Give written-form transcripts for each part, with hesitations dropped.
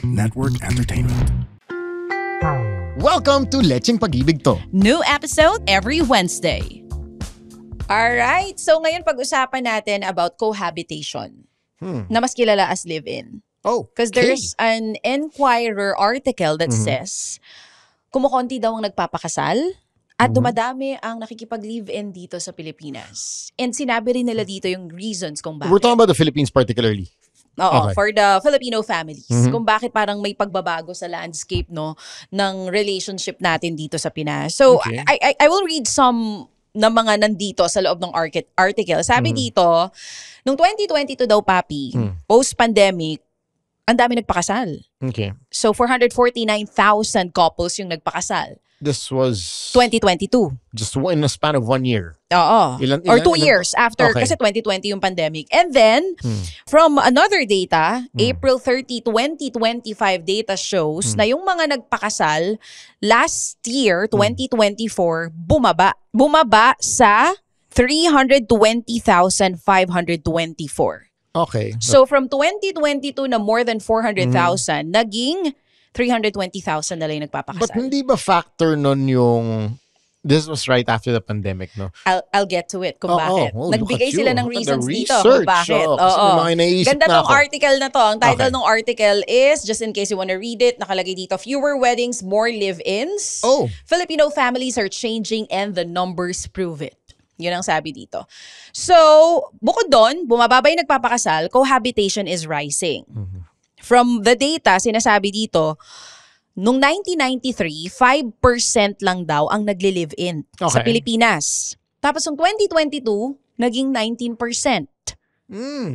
Network Entertainment. Welcome to Lecheng Pag-ibig To. New episode every Wednesday. Alright, so ngayon pag-usapan natin about cohabitation na mas kilala as live-in. Oh, Because there's an Enquirer article that says kumukonti daw ang nagpapakasal at dumadami ang nakikipag-live-in dito sa Pilipinas. And sinabi rin nila dito yung reasons kung bakit. We're talking about the Philippines particularly. Oo, Okay. for the Filipino families. Kung bakit parang may pagbabago sa landscape ng relationship natin dito sa Pinas. So, Okay. I will read some na mga nandito sa loob ng article. Sabi dito, nung 2022 daw, Papi, post-pandemic, ang dami nagpakasal. Okay. So, 449,000 couples yung nagpakasal. This was 2022. just in a span of 1 year. Oo. Or 2 years after, Okay. kasi 2020 yung pandemic. And then, from another data, April 30, 2025 data shows na yung mga nagpakasal last year, 2024, bumaba. Bumaba sa 320,524. Okay. So from 2022 na more than 400,000, naging 320,000 na lang yung But nagpapakasal. hindi ba factor nun yung... This was right after the pandemic, no? I'll get to it kung bakit. Oh, look Nagbigay at you. sila ng Look at the reasons dito research. kung bakit. Oo, kasi may mga iniisip Ganda na tong ako. article na to. Ang title Okay. ng article is, just in case you wanna read it, nakalagay dito, fewer weddings, more live-ins. Oh. Filipino families are changing and the numbers prove it. Yun ang sabi dito. So, bukod doon, bumababa yung nagpapakasal, cohabitation is rising. From the data, sinasabi dito, nung 1993, 5% lang daw ang nagli-live-in sa Okay. Pilipinas. Tapos nung 2022, naging 19%.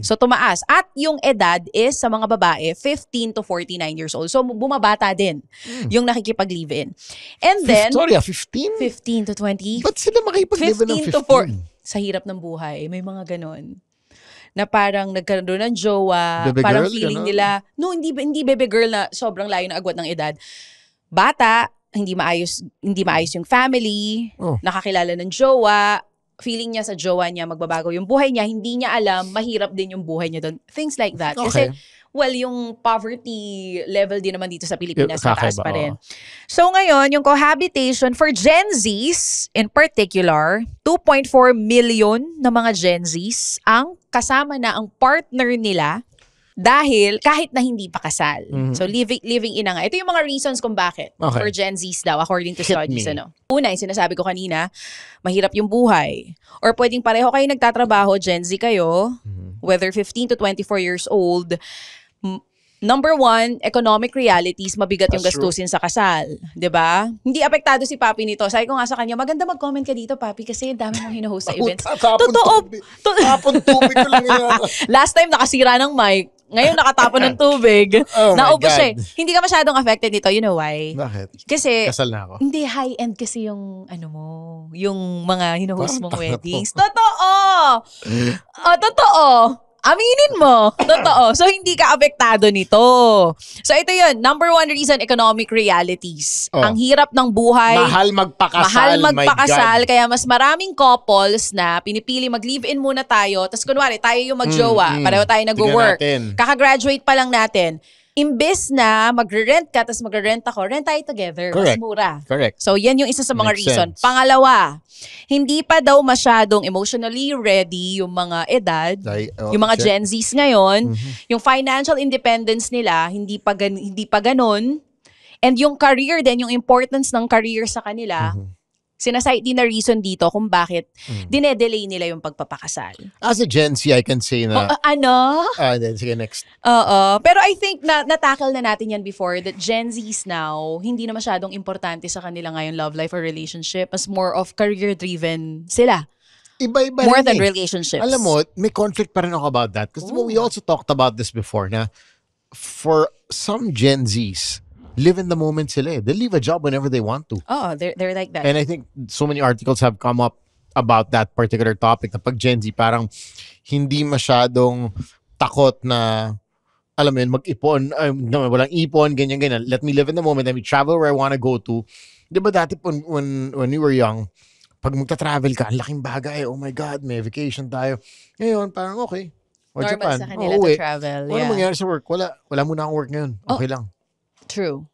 So tumaas. At yung edad is sa mga babae, 15 to 49 years old. So bumabata din yung nakikipag-live-in. And then, 15? 15 to 20. Ba't sila makipag-live ng 15 to 4. 15? Sa hirap ng buhay, may mga ganon. Na parang nagkaroon ng jowa, Baby parang girl, feeling ganon? nila, no, hindi baby girl na sobrang layo ng agwat ng edad. Bata, hindi maayos yung family, Oh. nakakilala ng jowa, feeling niya sa jowa niya magbabago yung buhay niya, hindi niya alam, mahirap din yung buhay niya doon. Things like that. Kasi, Okay. well, yung poverty level din naman dito sa Pilipinas, Kakaiba, mataas pa rin. oo. So ngayon, yung cohabitation for Gen Zs in particular, 2.4 million na mga Gen Zs ang kasama na ang partner nila dahil kahit na hindi pa kasal. So living in na nga. Ito yung mga reasons kung bakit Okay. for Gen Zs daw according to Hit studies. me. Una, yung sinasabi ko kanina, mahirap yung buhay. Or pwedeng pareho kayo nagtatrabaho, Gen Z kayo, whether 15 to 24 years old. Number one, economic realities, mabigat yung That's gastusin sa kasal. 'Di ba? Hindi apektado si Papi nito. Sabi ko nga sa kanya, maganda mag-comment ka dito, Papi, kasi ang dami mong hinuhost sa events. Totoo. Tapon tubig ko lang yan. Last time nakasira ng mic. Ngayon nakatapon ng tubig. Oh my Naubos God. siya. Hindi ka masyadong affected nito. You know why? Bakit? Kasi Kasal na ako. hindi high-end kasi yung yung mga hinuhost mong Parang weddings. Totoo! Totoo! Aminin mo. Totoo. So, hindi ka apektado nito. So, ito yun. Number one reason, economic realities. Oh. Ang hirap ng buhay. Mahal magpakasal. Mahal magpakasal. My God. Kaya mas maraming couples na pinipili mag-live-in muna tayo. Tapos kunwari, tayo yung magjowa. Pareho tayo nag-work. Tingnan natin. Kaka-graduate pa lang natin. Imbes na magre-rent ka, tapos magre-rent ako, rent tayo together. Mas Correct. mura. Correct. So, yan yung isa sa mga Makes reason. sense. Pangalawa, hindi pa daw masyadong emotionally ready yung mga edad, yung mga Gen Zs ngayon. Yung financial independence nila, hindi pa ganun. And yung career din, yung importance ng career sa kanila, sinasite din na reason dito kung bakit dinedelay nila yung pagpapakasal. As a Gen Z, I can say na... then, sige, next. Oo. Pero I think na-tackle na natin yan before that Gen Zs now, hindi na masyadong importante sa kanila ngayon love life or relationship. Mas more of career-driven sila. Iba-iba More rin than eh. relationships. Alam mo, may conflict pa rin ako about that. Because we also talked about this before na for some Gen Zs, live in the moment sila eh. They leave a job whenever they want to. Oh, they're like that. And I think so many articles have come up about that particular topic na pag Gen Z parang hindi masyadong takot na alam mo yun, mag-ipon, walang ipon, ganyan. Let me live in the moment. Let me travel where I want to go to. Di ba dati when we were young, pag magta-travel ka, ang laking bagay. Oh my God, may vacation tayo. Ngayon, parang okay. O Normal Japan. sa kanila to uwi. travel. Ano mangyari sa work? Wala muna akong work ngayon. Okay lang. True.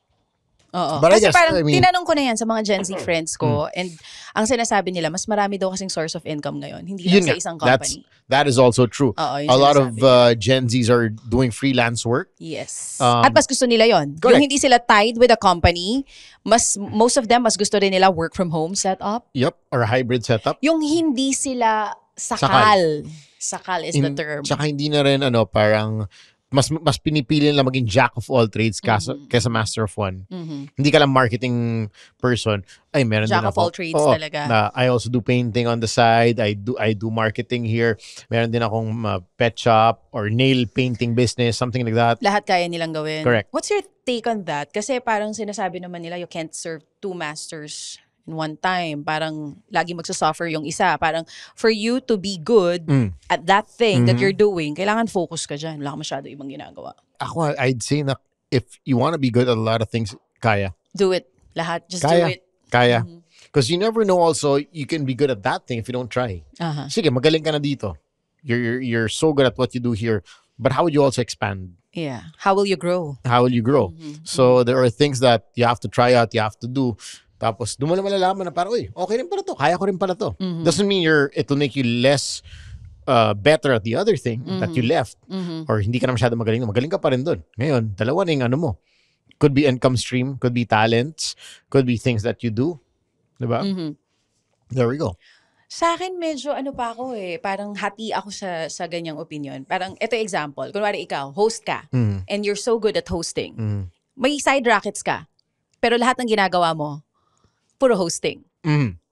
Oo. But I Kasi guess, parang I mean, tinanong ko na yan sa mga Gen Z friends ko and ang sinasabi nila, mas marami daw kasing source of income ngayon. Hindi lang sa isang company. That is also true. Oo, a lot of Gen Zs are doing freelance work. Yes. At mas gusto nila yon. Correct. Yung hindi sila tied with a company, most of them mas gusto rin nila work from home setup. Yep, or a hybrid setup. Yung hindi sila sakal. Sakal is the term. Tsaka hindi na rin parang mas pinipili nila maging jack of all trades kaysa master of one. Hindi ka lang marketing person. Ay, meron jack din ako. Jack of all trades talaga. I also do painting on the side. I do marketing here. Meron din akong pet shop or nail painting business, something like that. Lahat kaya nilang gawin. Correct. What's your take on that? Kasi parang sinasabi naman nila you can't serve two masters in one time. Parang lagi magsasuffer yung isa. Parang for you to be good at that thing that you're doing, kailangan focus ka dyan. Wala ka masyado ibang ginagawa. Ako, I'd say na if you want to be good at a lot of things, kaya. Do it. Lahat. Just kaya. do it. Kaya. Because you never know also, you can be good at that thing if you don't try. Sige, magaling ka na dito. You're so good at what you do here. But how would you also expand? Yeah. How will you grow? How will you grow? So there are things that you have to try out, you have to do. Tapos, doon mo na malalaman na parang, uy, okay rin pala to. Kaya ko rin pala to. Doesn't mean it will make you less better at the other thing that you left. Or hindi ka na masyado magaling. Magaling ka pa rin doon. Ngayon, dalawa na yung ano mo. Could be income stream, could be talents, could be things that you do. Diba? There we go. Sa akin, medyo pa ako parang hati ako sa ganyang opinion. Parang, ito example. Kunwari ikaw, host ka. And you're so good at hosting. May side rackets ka. Pero lahat ng ginagawa mo, puro hosting.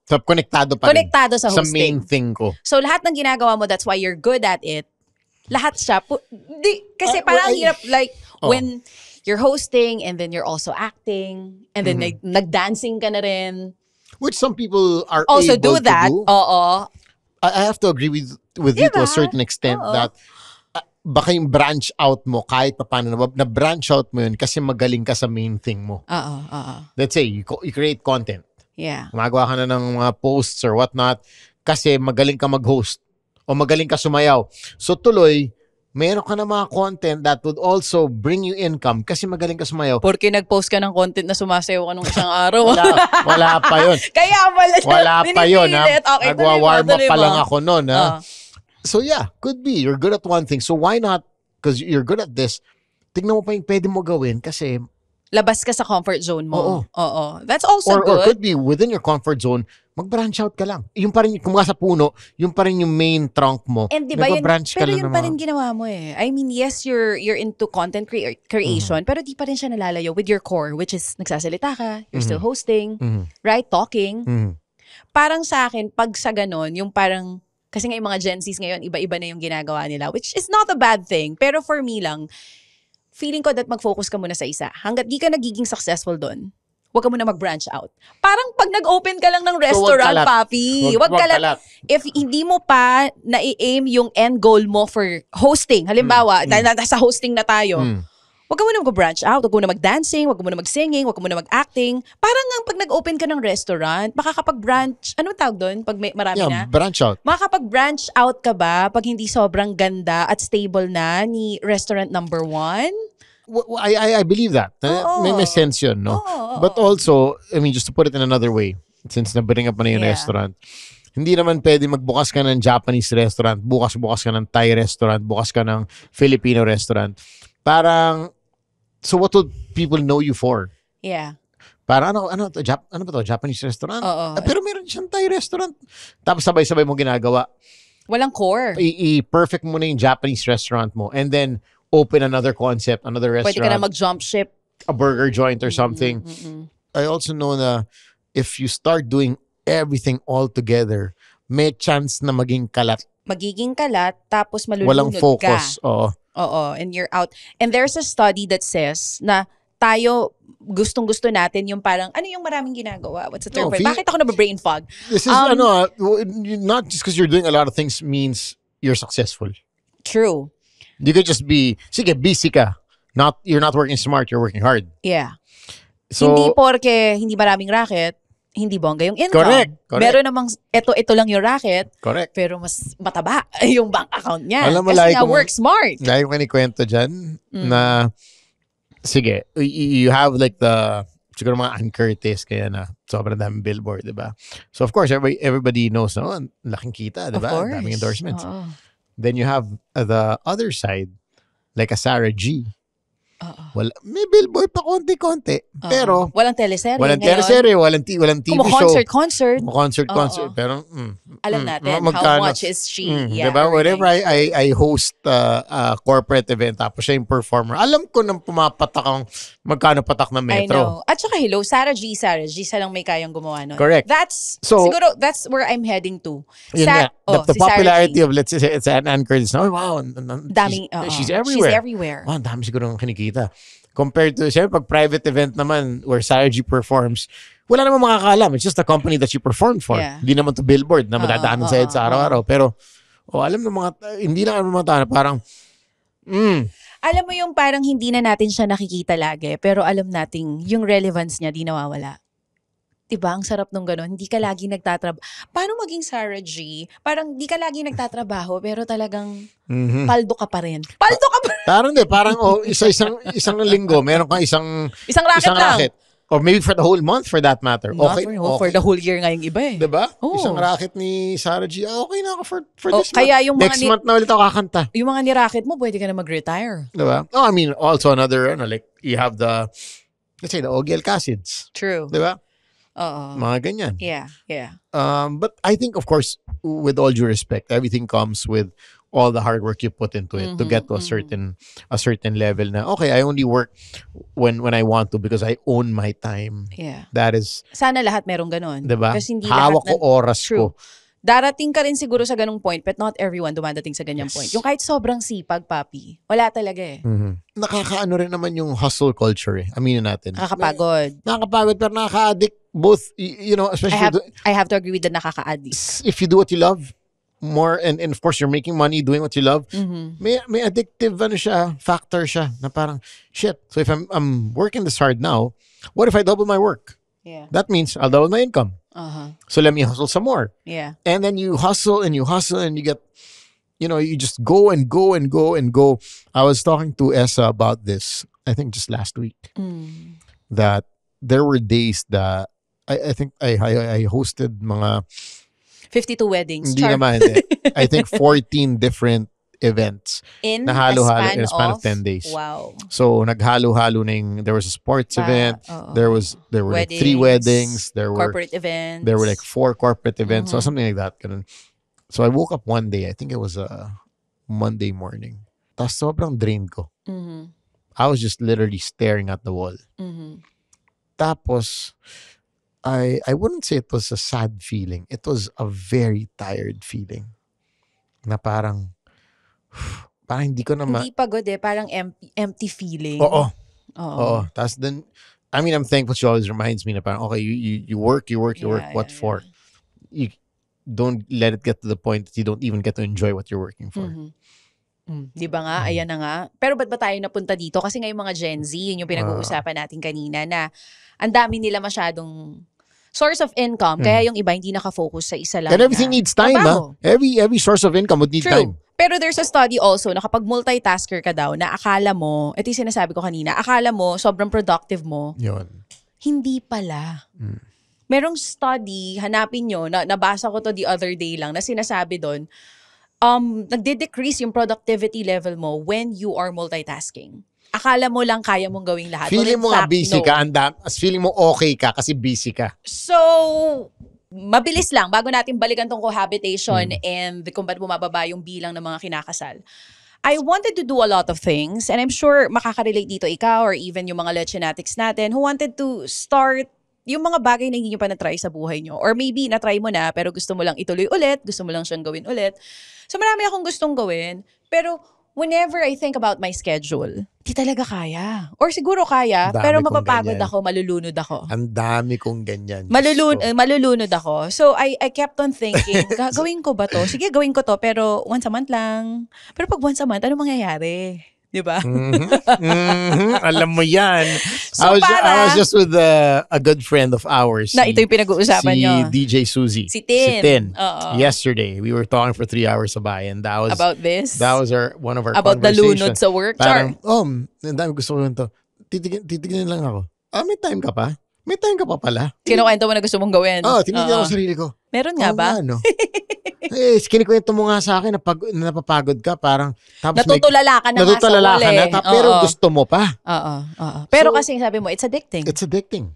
So, konektado pa rin. Konektado sa hosting. Sa main thing ko. So, lahat ng ginagawa mo, that's why you're good at it. Lahat siya. Kasi parang hirap, when you're hosting and then you're also acting and then nag-dancing ka na rin. Which some people are also able do that. to do. Oo. I have to agree with you to a certain extent that baka yung branch out mo kahit paano na branch out mo yun kasi magaling ka sa main thing mo. Let's say you create content. Yeah. Gumagawa ka na ng mga posts or whatnot kasi magaling ka mag-host o magaling ka sumayaw. So tuloy, meron ka na mga content that would also bring you income kasi magaling ka sumayaw. Porque nag-post ka ng content na sumasayaw ka nung isang araw. Wala pa yun. Kaya wala pa yun. Okay, nagwa-warm up pa lang ako nun. So yeah, could be. You're good at one thing. So why not? Because you're good at this, tignan mo pa yung pwede mo gawin kasi labas ka sa comfort zone mo. Oo. That's also good. Or could be within your comfort zone, mag-branch out ka lang. Yung pa rin, kung sa puno, yung pa rin yung main trunk mo. And diba pero yun pa rin ginawa mo I mean, yes, you're into content creation, pero di pa rin siya nalalayo with your core, which is nagsasalita ka, you're still hosting, right? Talking. Parang sa akin, pag sa ganon, yung parang, kasi nga yung mga Gen Zs ngayon, iba-iba na yung ginagawa nila, which is not a bad thing. Pero for me lang, feeling ko that mag-focus ka muna sa isa. Hanggat di ka nagiging successful doon, huwag ka muna mag-branch out. Parang pag nag-open ka lang ng restaurant, papi. Huwag ka lang. If hindi mo pa na-aim yung end goal mo for hosting, halimbawa, nasa hosting na tayo, huwag ka muna mag-branch out, huwag ka muna mag-dancing, huwag ka muna mag-singing, huwag ka muna mag-acting. Parang nga pag nag-open ka ng restaurant, makakapag-branch, ano tawag doon? Pag marami na? Branch out. Makakapag-branch out ka ba pag hindi sobrang ganda at stable na ni restaurant number 1? I believe that. May sense yun, no? But also, I mean, just to put it in another way, since na-bring up mo na yung restaurant, hindi naman pwede magbukas ka ng Japanese restaurant, bukas ka ng Thai restaurant, bukas ka ng Filipino restaurant. Parang, so what would people know you for? Yeah. Parang ano ba to? Japanese restaurant? Pero meron siyang Thai restaurant. Tapos sabay-sabay mo ginagawa. Walang core. I-perfect mo na yung Japanese restaurant mo and then open another concept, another restaurant. Pwede ka na mag-jump ship. A burger joint or something. I also know na if you start doing everything all together, may chance na maging kalat. Magiging kalat, tapos malulunod walang focus. ka. Oo, and you're out. And there's a study that says na tayo, gustong-gusto natin yung parang, ano yung maraming ginagawa? What's the term? Bakit ako na-brain fog? This is, not just because you're doing a lot of things means you're successful. True. You could just be, sige, busy ka. You're not working smart, you're working hard. Yeah. So, hindi porke hindi maraming racket, hindi bongga yung income. Correct. Meron namang, ito lang yung racket. Correct. Pero mas mataba yung bank account niya. Alam mo, kasi nga work smart. Lagi ko kinikwento dyan na sige, you have like siguro mga Ann Curtis, kaya na sobrang daming billboard, di ba? So of course, everybody knows, no? Laking kita, di ba? Daming endorsements. Then you have the other side, like a Sarah G. May billboard pa konti-konti. Pero walang teleserye walang teleserye, walang TV show. Concert. Pero alam natin how much is she. Diba? Whenever I host a corporate event, tapos siya yung performer, alam ko nang pumapatak ang magkano patak na metro. I know. At saka hello, Sarah G siya lang may kayang gumawa nun. Correct. Siguro that's where I'm heading to. The popularity of, let's say, it's an Ann Curtis. Oh, wow. She's everywhere. She's everywhere. Wow, dami siguro ng kinikita. Compared to, siyempre, pag private event naman where Sarah G performs, wala naman makakaalam. It's just a company that she performed for. Hindi naman to billboard na madadaanan sa EDSA araw-araw. Pero, alam ng mga, hindi na mga tao na parang, Alam mo yung parang hindi na natin siya nakikita lagi, pero alam nating yung relevance niya di nawawala. Diba? Ang sarap nung gano'n. Hindi ka lagi nagtatrabaho. Paano maging Sarah G? Parang di ka lagi nagtatrabaho, pero talagang paldo ka pa rin. Paldo ka pa rin! Parang isang linggo, meron kang isang racket. Or maybe for the whole month, for that matter. Okay. For the whole year nga yung iba eh. Diba? Isang racket ni Sarah G. Okay na ako for this month. Next month na ulit ako kakanta. Yung mga ni-racket mo, pwede ka na mag-retire. Diba? I mean, also another, like, you have let's say, the OGL Cassids. True. Diba? Mga ganyan. Yeah. But I think, of course, with all due respect, everything comes with all the hard work you put into it to get to a certain level na, okay, I only work when I want to because I own my time. Yeah. That is... Sana lahat merong ganun. Diba? Kasi hindi hawak ko oras true. ko. Darating ka rin siguro sa ganung point, but not everyone dumadating sa ganyang point. Yung kahit sobrang sipag, papi, wala talaga eh. Nakakaano rin naman yung hustle culture eh. Aminin natin. Nakakapagod, pero nakaka-addict both, especially... I have to agree with the nakaka-addict. If you do what you love more, and of course, you're making money doing what you love, may addictive factor siya na parang, shit, so if I'm working this hard now, what if I double my work? Yeah. That means I'll double my income. So let me hustle some more. Yeah. And then you hustle and you get, you just go and go and go and go. I was talking to Essa about this, I think just last week, that there were days that I think I hosted mga 52 weddings. Hindi naman. I think 14 different events in na halo-halo in a span of 10 days. Wow. So naghalo-halo there was a sports event, there were like 3 weddings, there were corporate events. There were like 4 corporate events, so something like that. So I woke up one day, I think it was a Monday morning. Tapos sobrang drained ko. I was just literally staring at the wall. Tapos I wouldn't say it was a sad feeling. It was a very tired feeling. Na parang hindi ko na Hindi pagod eh. Parang empty feeling. Oo. Tapos then, I mean, I'm thankful she always reminds me na parang, okay, you work, what for? You don't let it get to the point that you don't even get to enjoy what you're working for. Di ba nga? Ayan na nga. Pero ba't ba tayo napunta dito? Kasi ngayon mga Gen Z, yun yung pinag-uusapan natin kanina na ang dami nila masyadong source of income. Kaya yung iba hindi nakafocus sa isa lang. And everything needs time, ha? Every source of income would need time. Pero there's a study also na kapag multitasker ka daw, na akala mo, ito yung sinasabi ko kanina, akala mo sobrang productive mo. Yun. Hindi pala. Merong study, hanapin nyo, nabasa ko to the other day lang, na sinasabi doon, nagde-decrease yung productivity level mo when you are multitasking. Akala mo lang kaya mong gawing lahat. Feeling mo nga busy ka, feeling mo okay ka kasi busy ka. So, mabilis lang, bago natin balikan tong cohabitation and kung ba't bumababa yung bilang ng mga kinakasal. I wanted to do a lot of things and I'm sure makaka-relate dito ikaw or even yung mga Lechenatics natin who wanted to start yung mga bagay na hindi nyo pa na-try sa buhay nyo. Or maybe na-try mo na pero gusto mo lang ituloy ulit, gusto mo lang siyang gawin ulit. So marami akong gustong gawin, pero whenever I think about my schedule, di talaga kaya. Or siguro kaya, pero mapapagod ako, malulunod ako. Ang dami kong ganyan. Malulunod ako. So I kept on thinking, gawin ko ba to? Sige, gawin ko to, pero once a month lang. Pero pag once a month, ano mangyayari? Diba? Alam mo yan. So I was just with a good friend of ours. Na ito yung pinag-uusapan nyo. Si DJ Suzy. Si Tin. Yesterday, we were talking for 3 hours sabay and that was about this? That was one of our about conversations. About the lunod sa work? Parang, ang dami gusto ko yun to. titignan lang ako. May time ka pa? May time ka pa pala? Kinukwento mo na gusto mong gawin? Tinignan ko sarili ko. Meron nga ba? No? Kinikwento mo nga sa akin na napapagod ka, parang tapos natutulala ka na pero gusto mo pa. Pero kasi sabi mo, it's addicting. It's addicting.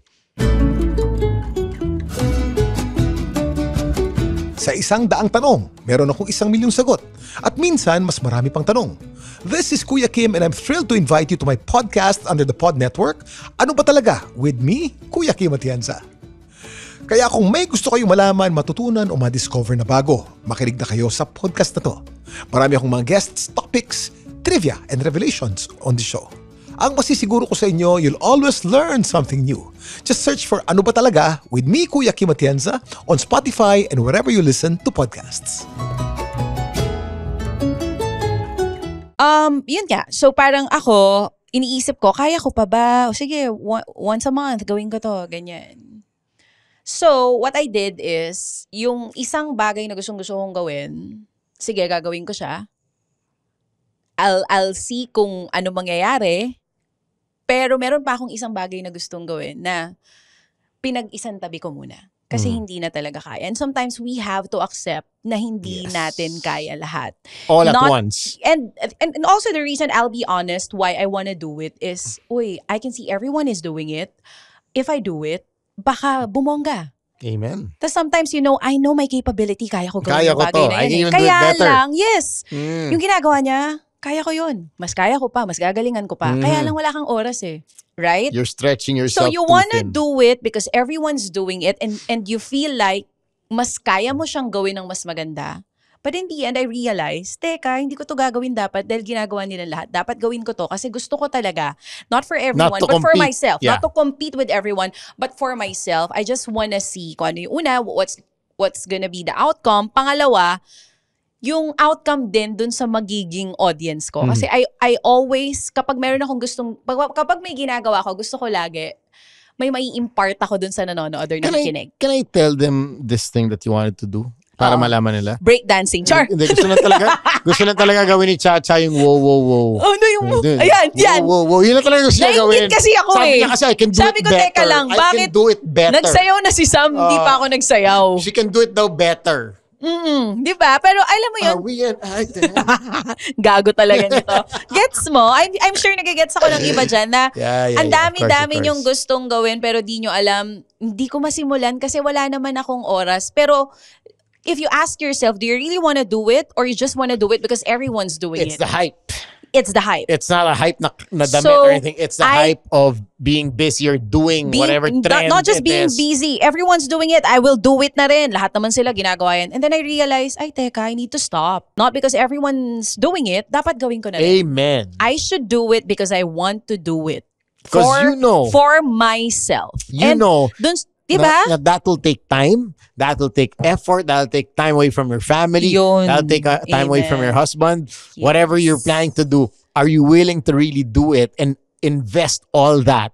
Sa 100 tanong, meron akong 1,000,000 sagot. At minsan, mas marami pang tanong. This is Kuya Kim and I'm thrilled to invite you to my podcast under the Pod Network, Ano Ba Talaga? With me, Kuya Kim Atienza. Kaya kung may gusto kayong malaman, matutunan o ma-discover na bago, makinig na kayo sa podcast na to. Marami akong mga guests, topics, trivia, and revelations on the show. Ang masisiguro ko sa inyo, you'll always learn something new. Just search for Ano Ba Talaga? With me, Kuya Kim Atienza, on Spotify and wherever you listen to podcasts. Yun nga. So parang ako, iniisip ko, kaya ko pa ba? O sige, once a month, gawin ko to, ganyan. So, what I did is, yung isang bagay na gustong-gusto kong gawin, sige, gagawin ko siya. I'll see kung ano mangyayari. Pero meron pa akong isang bagay na gustong gawin na pinag-isang tabi ko muna. Kasi hindi na talaga kaya. And sometimes we have to accept na hindi natin kaya lahat. All at once. And also the reason, I'll be honest, why I wanna do it is, I can see everyone is doing it. If I do it, baka bumongga. Amen. Tapos sometimes, I know my capability, kaya ko gawin yung bagay na yan. I can even do it kaya better. lang, yung ginagawa niya, kaya ko yun. Mas kaya ko pa, mas gagalingan ko pa. Kaya lang wala kang oras eh. Right? You're stretching yourself so you wanna do it because everyone's doing it and you feel like mas kaya mo siyang gawin ng mas maganda. But in the end, I realized, teka, hindi ko to gagawin dapat dahil ginagawa nila lahat. Dapat gawin ko to kasi gusto ko talaga. Not for everyone, but for myself. Yeah. Not to compete with everyone, but for myself. I just wanna see kung ano yung una, what's gonna be the outcome. Pangalawa, yung outcome din dun sa magiging audience ko. Kasi I always, kapag meron akong kapag may ginagawa ako, gusto ko lagi, may mai-impart ako dun sa nanonood or nakikinig. Can I tell them this thing that you wanted to do? Para malaman nila? Breakdancing. Char! Hindi, gusto lang talaga gawin ni Chacha yung wow, wow, wow. Oh, no, yung ayan, yan. Wow, wow, wow. Yun lang talaga gusto niya gawin. Naingit kasi ako Sabi niya kasi, I can do it better. teka lang, I can do it better. Nagsayaw na si Sam, di pa ako nagsayaw. She can do it daw better. Di ba? Pero alam mo yun, Are we an item? gago talaga nito. Gets mo? I'm sure nagigets ako ng iba dyan na ang dami-dami nyong gustong gawin pero di nyo alam, hindi ko masimulan kasi wala naman akong oras. Pero if you ask yourself, do you really want to do it or you just want to do it because everyone's doing it? It's the hype. It's the hype. It's not a hype na damit or anything. It's the hype of being busy or doing whatever trend not just being is. busy. Everyone's doing it. I will do it na rin. Lahat naman sila ginagawa yan. And then I realized, teka, I need to stop. Not because everyone's doing it. Dapat gawin ko na rin. Amen. I should do it because I want to do it. Because for myself. Diba? That will take time. That will take effort. That will take time away from your family. That will take time away from your husband. Yes. Whatever you're planning to do, are you willing to really do it and invest all that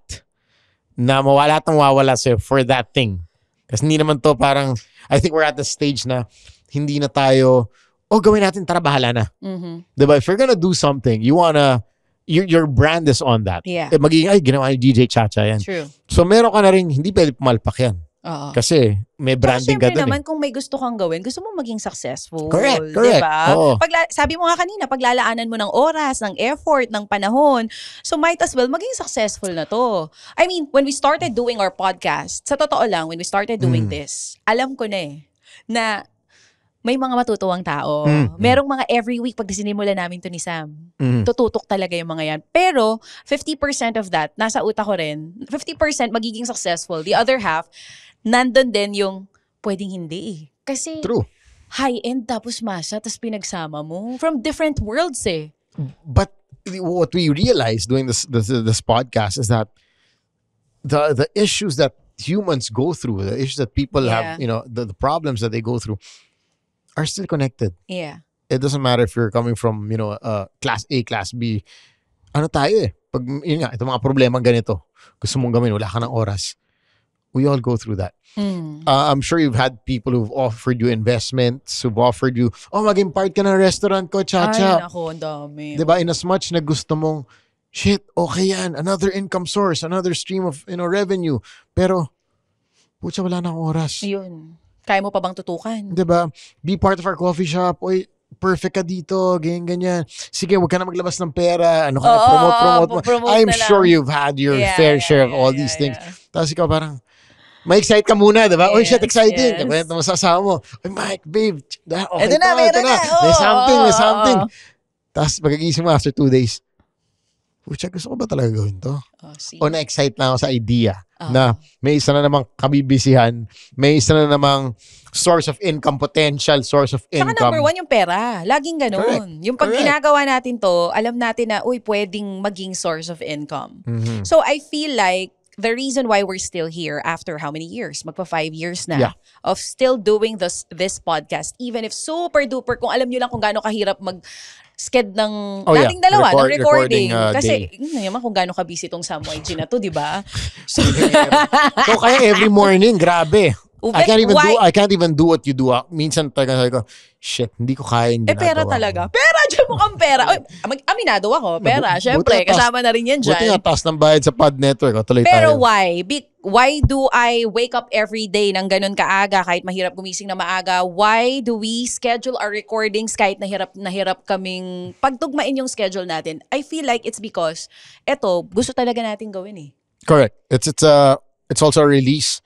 na mawala sa'yo for that thing? Kasi hindi naman to parang, I think we're at the stage na hindi na tayo, gawin natin, tara, bahala na. Diba? If you're gonna do something, your brand is on that. Yeah. Magiging, ginawa ni DJ Chacha yan. True. So meron ka na rin, hindi pwede pumalpak yan. Kasi may branding ka dun. Naman kung may gusto kang gawin, gusto mo maging successful. Correct. Diba? Sabi mo nga kanina, paglalaanan mo ng oras, ng effort, ng panahon, so might as well maging successful na to. I mean, when we started doing our podcast, sa totoo lang, when we started doing this, alam ko na na may mga matutuwang tao. Merong mga every week pag sinimula namin to ni Sam. Tututok talaga yung mga yan. Pero 50% of that, nasa utak ko rin, 50% magiging successful. The other half, nandun din yung pwedeng hindi. Kasi true. High-end tapos masa, tapos pinagsama mo. From different worlds eh. But what we realized doing this podcast is that the issues that humans go through, the issues that people have, the problems that they go through, are still connected. Yeah. It doesn't matter if you're coming from, class A, class B. Ano tayo eh. Pag, ito mga problemang ganito, gusto mong gawin, wala ka ng oras. We all go through that. I'm sure you've had people who've offered you investments, who've offered you, maging part ka ng restaurant ko, Chacha. Ay, naku, ang dami. Diba? In as much na gusto mong shit, okay yan. Another income source, another stream of revenue. Pero, putya, wala na akong oras. Yun. Kaya mo pa bang tutukan? Diba? Be part of our coffee shop. Oy, perfect ka dito. Ganyan. Sige, huwag ka na maglabas ng pera. Ano ka na, promote. I'm sure you've had your fair share of all these things. Tapos ikaw parang, ma-excite ka muna, diba? Oy, shit, exciting. Kwento mo sa asawa mo. Oy, Mike, babe, okay ito na. May something. Tapos pagkagising mo after 2 days, pucha, gusto ko ba talaga gawin to? O na-excite na ako sa idea na may isa na namang kabibisihan, may isa na namang source of income, potential source of income. Saka number 1 yung pera. Laging ganun. Correct. Yung pag ginagawa natin to, alam natin na, pwedeng maging source of income. Mm-hmm. So I feel like the reason why we're still here after how many years? Magpa 5 years na of still doing this podcast, even if super duper, kung alam nyo lang kung gaano kahirap sked ng dating dalawa ng recording. Kasi yun naman kung gaano ka-busy tong Sam YG na to, di ba? So kaya every morning, grabe. I can't even do what you do. Minsan talaga sabi ko, shit, hindi ko kaya yung ginagawa. Pera talaga. Pera, dyan mukhang pera. Aminado ako, pera. Syempre, kasama na rin yan dyan. Buti nga, taas ng bayad sa Pod Network. Tuloy pero tayo. why do I wake up every day ng ganun kaaga kahit mahirap gumising na maaga? Why do we schedule our recordings kahit nahirap kaming pagtugmain yung schedule natin? I feel like it's because gusto talaga natin gawin eh. Correct. It's also a release.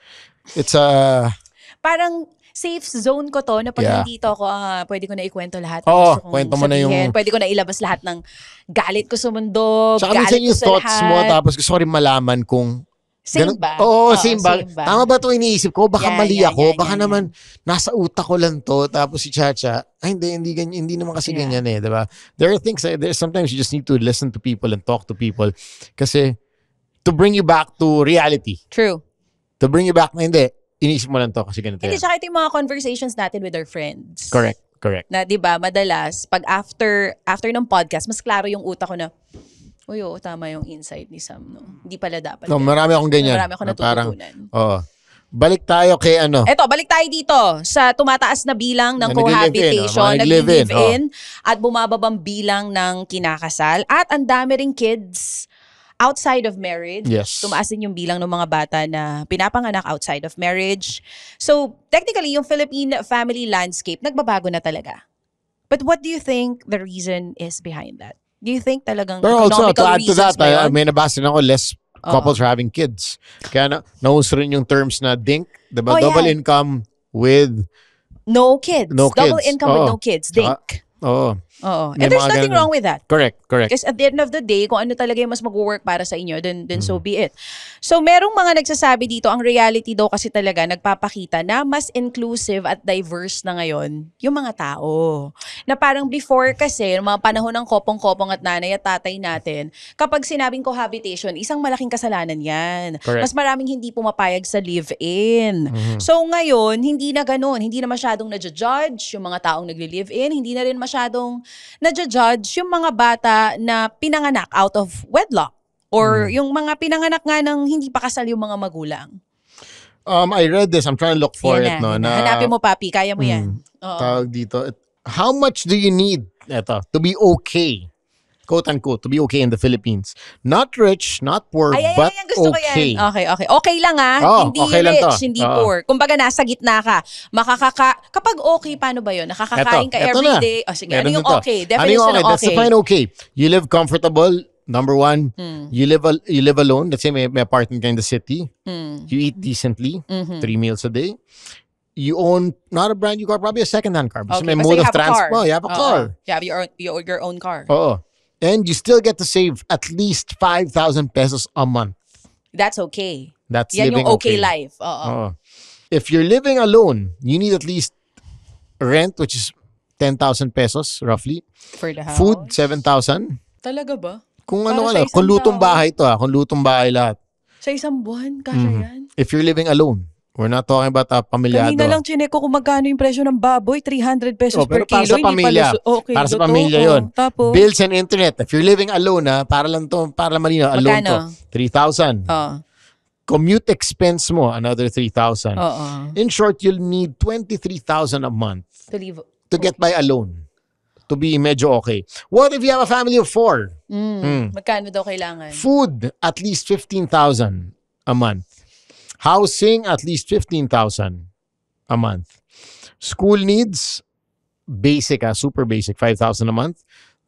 It's a parang safe zone ko to na pag nandito ako, pwede ko na ikwento lahat. Kwento mo na yung pwede ko na ilabas lahat ng galit ko sa mundo, saka galit ko yung sa thoughts lahat. mo, tapos gusto ko rin malaman kung same ba? Same ba? Tama ba ito iniisip ko? Baka mali ako. Baka naman nasa utak ko lang to. Tapos si Chacha, hindi naman kasi ganyan eh. Diba? There are things, sometimes you just need to listen to people and talk to people. Kasi to bring you back to reality. True. To bring you back na iniisip mo lang to kasi ganito. Hindi, tsaka ito yung mga conversations natin with our friends. Correct. Na diba, madalas, pag after ng podcast, mas klaro yung utak ko na, tama yung insight ni Sam, no? Hindi pala dapat. No, marami akong ganyan. Marami akong natututunan. Balik tayo kay balik tayo dito sa tumataas na bilang ng cohabitation, nag-live-in, at bumababang bilang ng kinakasal, at ang dami ring kids outside of marriage. Yes. Tumaas din yung bilang ng mga bata na pinapanganak outside of marriage. So, technically, yung Philippine family landscape, nagbabago na talaga. But what do you think the reason is behind that? Do you think talagang economical also, to add to reasons that, may nabasa na ako, less couples are having kids. Kaya nauso rin yung terms na DINK, diba? Double income with no kids. Double kids. income with no kids. DINK. Oo. And there's nothing wrong with that. Correct. Because at the end of the day, kung ano talaga yung mas mag-work para sa inyo, then so be it. So merong mga nagsasabi dito, ang reality daw kasi talaga nagpapakita na mas inclusive at diverse na ngayon yung mga tao. Na parang before kasi, mga panahon ng kopong-kopong at nanay at tatay natin, kapag sinabing cohabitation, isang malaking kasalanan yan. Correct. Mas maraming hindi pumapayag sa live-in. So ngayon, hindi na ganun. Hindi na masyadong nadja-judge yung mga taong nagli-live-in. Hindi na rin masyadong nadja-judge yung mga bata na pinanganak out of wedlock or yung mga pinanganak nga ng hindi pa kasal yung mga magulang. I read this. I'm trying to look for it. Hanapin mo, papi. Kaya mo yan. Tawag dito. How much do you need to be okay? Quote unquote, to be okay in the Philippines. Not rich, not poor, but gusto okay. Ko yan. Okay. Okay lang hindi okay lang rich, hindi poor. Kumbaga nasa gitna ka. Kapag okay, paano ba yun? Nakakakain ka everyday. Sige, ano yung okay? Definition ng okay. Define okay. You live comfortable. Number 1, you live alone. Let's say may apartment ka in the city. You eat decently, 3 meals a day. You own not a brand new car, probably a second-hand car. Okay, may mode of transport. You have a car. You have your own car. Oo. And you still get to save at least 5,000 pesos a month. That's okay. That's yan living yung okay okay. life. If you're living alone, you need at least rent, which is 10,000 pesos roughly. For the house? Food, 7,000. Talaga ba? Kung kung lutong bahay to kung lutong bahay lahat. Sa isang buwan, kasya yan? If you're living alone. We're not talking about pamilyado. Kanina lang chinek ko kung magkano yung presyo ng baboy, 300 pesos per pero para kilo. sa pamilya. Para sa pamilya yun. Tapos, bills and internet. If you're living alone, para malinaw, alone to. 3,000. Commute expense mo, another 3,000. In short, you'll need 23,000 a month to live. To get by alone. to be medyo okay. What if you have a family of 4? Magkano daw kailangan? Food, at least 15,000 a month. Housing, at least 15,000 a month. School needs, basic, super basic, 5,000 a month.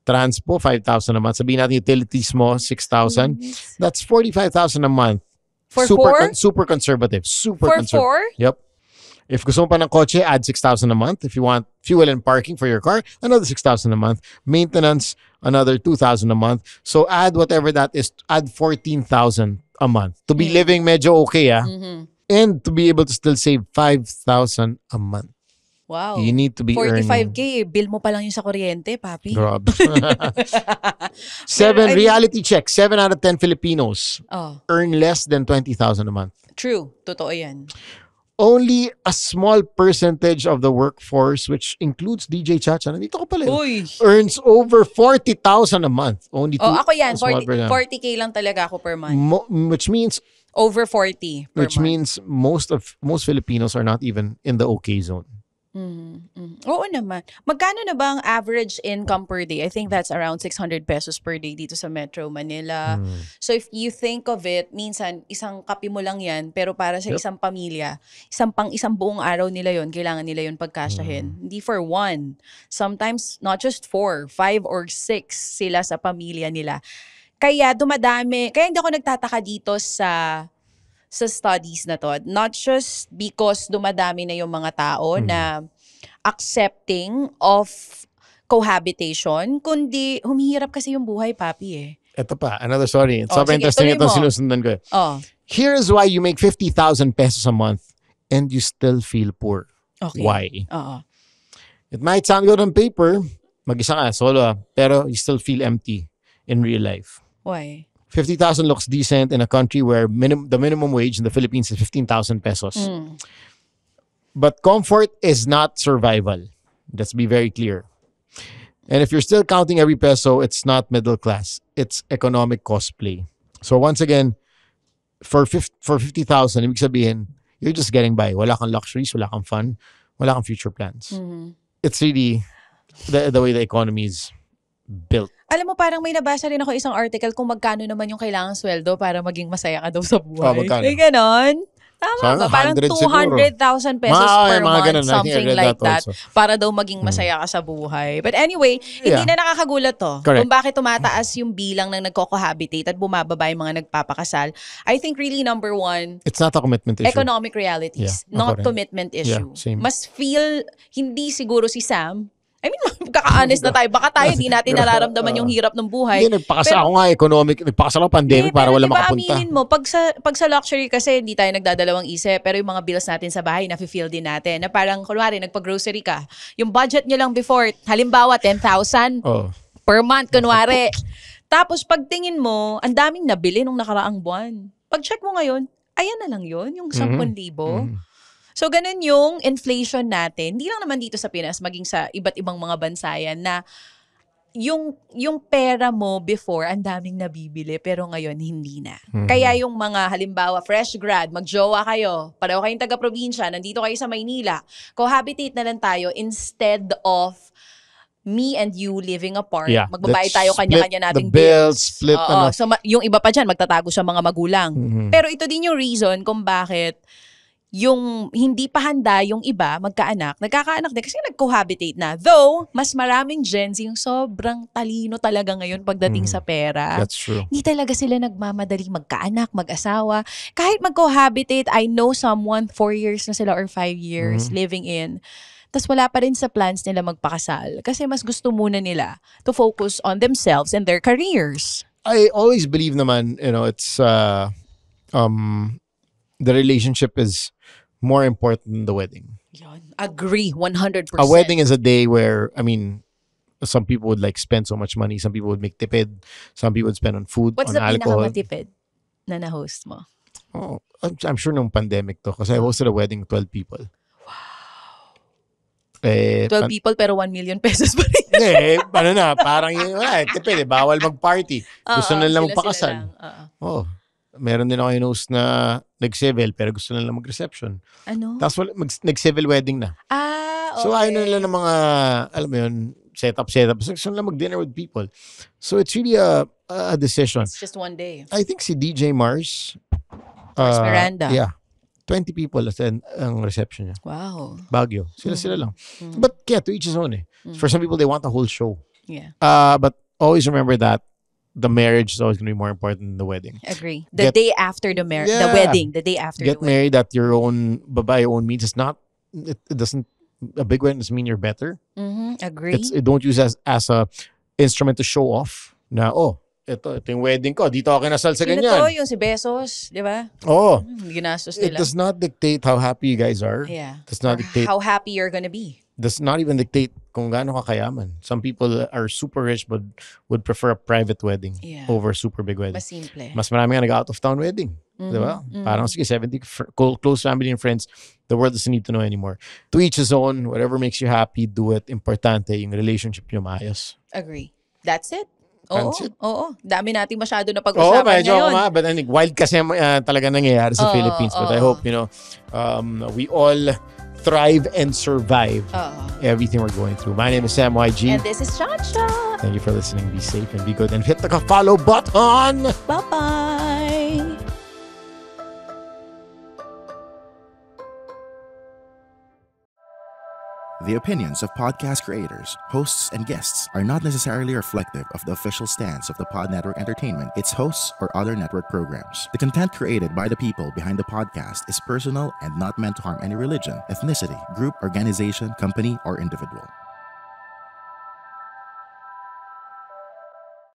Transpo, 5,000 a month. Sabihin natin utilities mo, 6,000. That's 45,000 a month. For super conservative. Super For conservative. 4? Yep. If gusto mo pa ng kotse, add 6,000 a month. If you want fuel and parking for your car, another 6,000 a month. Maintenance, another 2,000 a month. So add whatever that is, add 14,000 a month. To be living medyo okay, and to be able to still save 5,000 a month. Wow. You need to be 45K, bill mo pa lang yung sa kuryente, papi. Grabe. 7, reality check. 7 out of 10 Filipinos earn less than 20,000 a month. True. Totoo yan. Only a small percentage of the workforce, which includes DJ Chacha, nandito ko pala, earns over 40,000 a month. Only ako yan. 40K lang talaga ako per month. Which means over 40 per which month. means most Filipinos are not even in the okay zone. Oo naman. Magkano na ba ang average income per day? I think that's around 600 pesos per day dito sa Metro Manila. So if you think of it, minsan isang kape mo lang yan, pero para sa isang pamilya, isang buong araw nila yon, kailangan nila yon pagkasyahin. Hindi for one. Sometimes not just 4, 5 or 6 sila sa pamilya nila. Kaya dumadami, kaya hindi ako nagtataka dito sa studies na to. Not just because dumadami na yung mga tao na accepting of cohabitation, kundi humihirap kasi yung buhay, papi eh. Ito pa, another story. Sobrang interesting itong sinusundan ko. Here's why you make 50,000 pesos a month and you still feel poor. Okay. Why? It might sound good on paper, mag-isa ka, solo, pero you still feel empty in real life. Why? 50,000 looks decent in a country where the minimum wage in the Philippines is 15,000 pesos. But comfort is not survival. Let's be very clear. And if you're still counting every peso, it's not middle class. It's economic cosplay. So once again, for 50,000, ibig sabihin, you're just getting by. Wala kang luxuries, wala kang fun, wala kang future plans. It's really the way the economy is built. Alam mo, parang may nabasa rin ako isang article kung magkano naman yung kailangang sweldo para maging masaya ka daw sa buhay. Magkano? May ganon. Tama ba? Parang 200,000 pesos per month, something like that, para daw maging masaya ka sa buhay. But anyway, hindi na nakakagulat to. Correct. Kung bakit tumataas yung bilang ng nagko-cohabitate at bumababa yung mga nagpapakasal. I think really number one, it's not a commitment issue. Economic realities, not commitment issue. Same. Mas feel, hindi siguro si Sam, I mean, magkaka-honest na tayo. Baka tayo, di natin nararamdaman yung hirap ng buhay. Hindi, nagpakasal ako nga nagpakasal ako pandemic para wala makapunta. Aminin mo, pag sa luxury kasi hindi tayo nagdadalawang isip, pero yung mga bills natin sa bahay, nafe-feel din natin. Na parang, kunwari, nagpa-grocery ka. Yung budget nyo lang before, halimbawa, 10,000 per month, kunwari. Tapos pagtingin mo, ang daming nabili nung nakaraang buwan. Pag-check mo ngayon, ayan na lang yun, yung 10,000. So, ganun yung inflation natin. Hindi lang naman dito sa Pinas, maging sa iba't ibang mga bansa yan, na yung pera mo before, ang daming nabibili, pero ngayon, hindi na. Kaya yung mga, halimbawa, fresh grad, magjowa kayo, pareho kayong taga-probinsya, nandito kayo sa Maynila, cohabitate na lang tayo instead of me and you living apart. Yeah, magbabayad tayo kanya-kanya nating bills. Split, So, yung iba pa dyan, magtatago sa mga magulang. Pero ito din yung reason kung bakit yung hindi pa handa yung iba, nagkakaanak din kasi nag-cohabitate na. Though, mas maraming Gen Z yung sobrang talino talaga ngayon pagdating sa pera. That's true. Hindi talaga sila nagmamadali magkaanak, mag-asawa. Kahit mag-cohabitate, I know someone 4 years na sila or 5 years living in. Tas wala pa rin sa plans nila magpakasal kasi mas gusto muna nila to focus on themselves and their careers. I always believe naman, it's the relationship is more important than the wedding. Agree, 100%. A wedding is a day where, some people would spend so much money. Some people would make tipid. Some people would spend on food, What's on alcohol. What's the pinakamatipid na na-host mo? Oh, I'm sure nung pandemic to kasi I hosted a wedding of 12 people. Wow. 12 people pero 1 million pesos pa rin. Parang yun, tipid, bawal mag-party. Gusto na lang magpakasal. Meron din ako yung host na nag-civil pero gusto na lang mag-reception. Ano? Tapos nag-civil wedding na. Okay. So ayaw na nila ng mga, alam mo yun, set up. Gusto lang mag-dinner with people. So it's really a decision. It's just one day. I think si DJ Mars. Mars Miranda. Yeah. 20 people attend ang reception niya. Wow. Baguio. Sila lang. But yeah, to each his own For some people, they want the whole show. Yeah. But always remember that the marriage is always going to be more important than the wedding. Agree. The day after the wedding. The day after Get the wedding. married at your own, by your own means. It's not, it doesn't, a big wedding doesn't mean you're better. Agree. Don't use as a instrument to show off na, ito yung wedding ko. Dito ako kinasal sa ganyan. Sino to? Yung si Bezos, di ba? Ginastos It nila. does not dictate how happy you guys are. Yeah. Does not dictate. How happy you're gonna be. Does not even dictate kung gaano ka kayaman. Some people are super rich but would prefer a private wedding over super big wedding. Mas simple. Mas marami nga nag-out of town wedding. Di ba? Parang sige, 70 close family and friends. The world doesn't need to know anymore. To each his own. Whatever makes you happy, do it. Importante yung relationship nyo maayos. Agree. That's it. That's it. Oo. Dami nating masyado na pag-usapan medyo ngayon. But wild kasi talaga nangyayari sa Philippines. But I hope, we all thrive and survive everything we're going through. My name is Sam YG. And this is Chacha. Thank you for listening. Be safe and be good. And hit the follow button. Bye-bye. The opinions of podcast creators, hosts, and guests are not necessarily reflective of the official stance of the Pod Network Entertainment, its hosts, or other network programs. The content created by the people behind the podcast is personal and not meant to harm any religion, ethnicity, group, organization, company, or individual.